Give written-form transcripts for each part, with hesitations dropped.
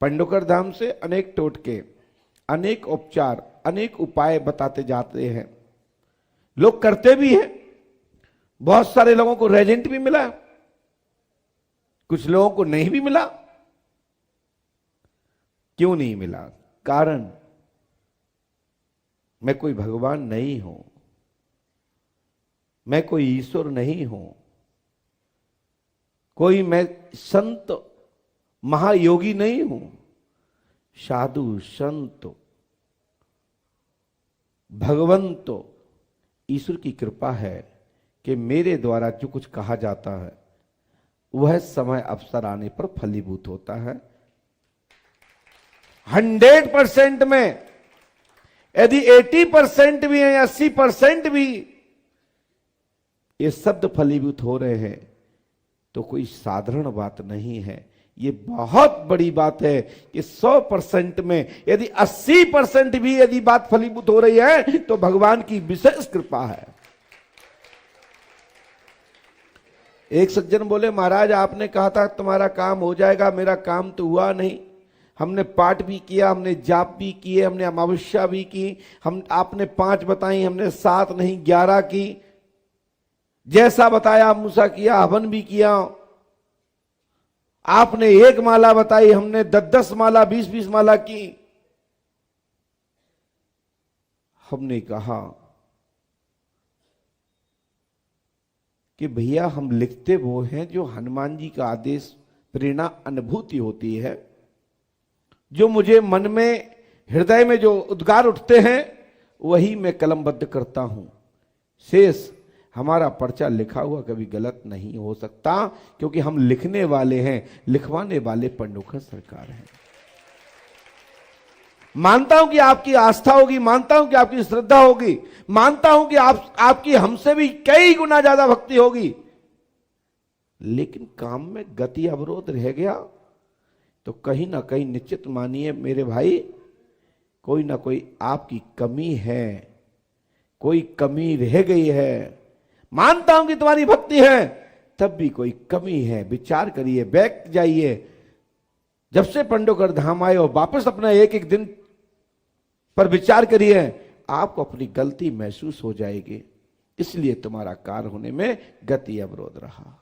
पंडोकर धाम से अनेक टोटके, अनेक उपचार, अनेक उपाय बताते जाते हैं, लोग करते भी हैं। बहुत सारे लोगों को रिजल्ट भी मिला, कुछ लोगों को नहीं भी मिला। क्यों नहीं मिला? कारण मैं कोई भगवान नहीं हूं, मैं कोई ईश्वर नहीं हूं, कोई मैं संत महायोगी नहीं हूं। साधु संत भगवंत ईश्वर की कृपा है कि मेरे द्वारा जो कुछ कहा जाता है वह समय अवसर आने पर फलीभूत होता है। 100% में यदि 80% भी है, 80% भी ये शब्द फलीभूत हो रहे हैं तो कोई साधारण बात नहीं है, ये बहुत बड़ी बात है कि 100% में यदि 80% भी यदि बात फलीभूत हो रही है तो भगवान की विशेष कृपा है। एक सज्जन बोले, महाराज आपने कहा था तुम्हारा काम हो जाएगा, मेरा काम तो हुआ नहीं। हमने पाठ भी किया, हमने जाप भी किए, हमने अमावस्या भी की, हम आपने 5 बताई, हमने 7 नहीं 11 की, जैसा बताया मूसा किया, हवन भी किया। आपने 1 माला बताई, हमने 10-10 माला 20-20 माला की। हमने कहा कि भैया हम लिखते वो हैं जो हनुमान जी का आदेश प्रेरणा अनुभूति होती है, जो मुझे मन में हृदय में जो उद्गार उठते हैं वही मैं कलमबद्ध करता हूं। शेष हमारा पर्चा लिखा हुआ कभी गलत नहीं हो सकता, क्योंकि हम लिखने वाले हैं, लिखवाने वाले पंडोकर सरकार हैं। मानता हूं कि आपकी आस्था होगी, मानता हूं कि आपकी श्रद्धा होगी, मानता हूं कि आपकी हमसे भी कई गुना ज्यादा भक्ति होगी, लेकिन काम में गति अवरोध रह गया तो कहीं ना कहीं निश्चित मानिए मेरे भाई, कोई ना कोई आपकी कमी है, कोई कमी रह गई है। मानता हूं कि तुम्हारी भक्ति है, तब भी कोई कमी है। विचार करिए, बैक जाइए, जब से पंडोकर धाम आए और वापस अपना एक एक दिन पर विचार करिए, आपको अपनी गलती महसूस हो जाएगी। इसलिए तुम्हारा कार्य होने में गति अवरोध रहा।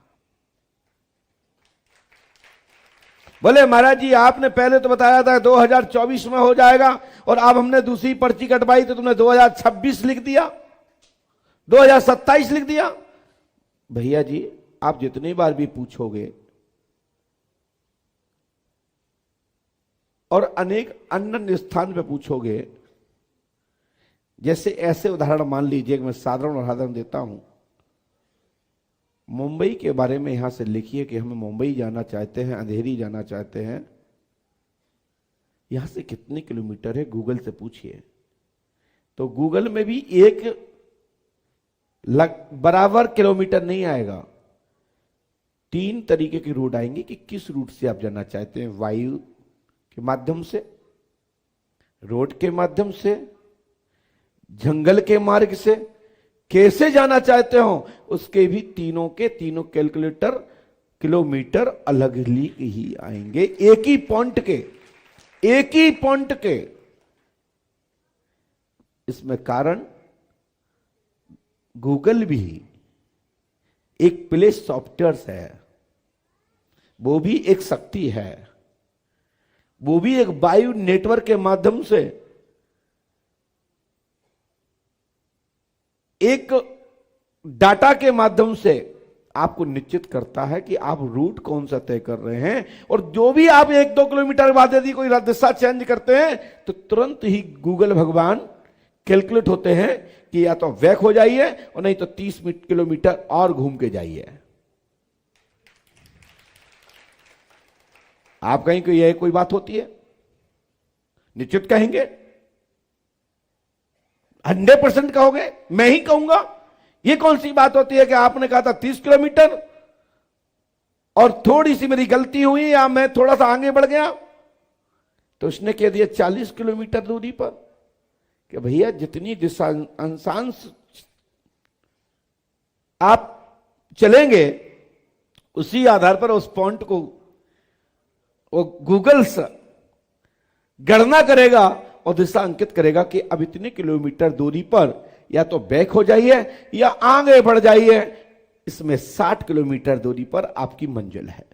बोले महाराज जी आपने पहले तो बताया था 2024 में हो जाएगा, और अब हमने दूसरी पर्ची कटवाई तो तुमने 2026 लिख दिया, 2027 लिख दिया। भैया जी आप जितनी बार भी पूछोगे और अनेक अन्य स्थान पे पूछोगे, जैसे ऐसे उदाहरण मान लीजिए, मैं साधारण उदाहरण देता हूं, मुंबई के बारे में यहां से लिखिए कि हमें मुंबई जाना चाहते हैं, अंधेरी जाना चाहते हैं, यहां से कितने किलोमीटर है गूगल से पूछिए, तो गूगल में भी एक बराबर किलोमीटर नहीं आएगा। 3 तरीके की रूट आएंगे कि किस रूट से आप जाना चाहते हैं, वायु के माध्यम से, रोड के माध्यम से, जंगल के मार्ग से, कैसे जाना चाहते हो, उसके भी तीनों के तीनों कैलकुलेटर किलोमीटर अलग ही आएंगे, एक ही पॉइंट के। इसमें कारण गूगल भी एक प्ले सॉफ्टवेयर है, वो भी एक शक्ति है, वो भी एक वायु नेटवर्क के माध्यम से एक डाटा के माध्यम से आपको निश्चित करता है कि आप रूट कौन सा तय कर रहे हैं। और जो भी आप 1-2 किलोमीटर बाद यदि कोई दिशा चेंज करते हैं तो तुरंत ही गूगल भगवान कैलकुलेट होते हैं कि या तो बैक हो जाइए और नहीं तो 30 किलोमीटर और घूम के जाइए। आप कहीं कोई यह कोई बात होती है? निश्चित कहेंगे, 100% कहोगे, मैं ही कहूंगा। ये कौन सी बात होती है कि आपने कहा था 30 किलोमीटर और थोड़ी सी मेरी गलती हुई या मैं थोड़ा सा आगे बढ़ गया तो उसने कह दिया 40 किलोमीटर दूरी पर, कि भैया जितनी दिशा अंशांश आप चलेंगे उसी आधार पर उस पॉइंट को वो गूगल गणना करेगा और दिशा अंकित करेगा कि अब इतने किलोमीटर दूरी पर या तो बैक हो जाइए या आगे बढ़ जाइए, इसमें 60 किलोमीटर दूरी पर आपकी मंजिल है।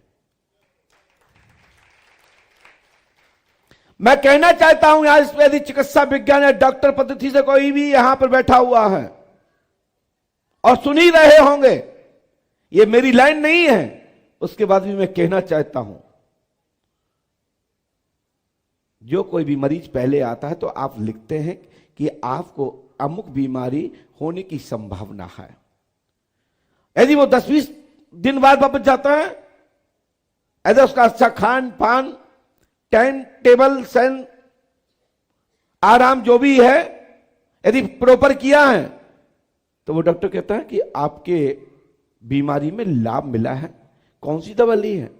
मैं कहना चाहता हूं यहां इस यदि चिकित्सा विज्ञान या डॉक्टर पद्धति से कोई भी यहां पर बैठा हुआ है और सुन ही रहे होंगे, ये मेरी लाइन नहीं है, उसके बाद भी मैं कहना चाहता हूं, जो कोई भी मरीज पहले आता है तो आप लिखते हैं कि आपको अमुक बीमारी होने की संभावना है। यदि वो 10-20 दिन बाद वापस जाता है, यदि उसका अच्छा खान पान, टाइम टेबल, सैन, आराम जो भी है यदि प्रॉपर किया है, तो वो डॉक्टर कहता है कि आपके बीमारी में लाभ मिला है। कौन सी दवा ली है?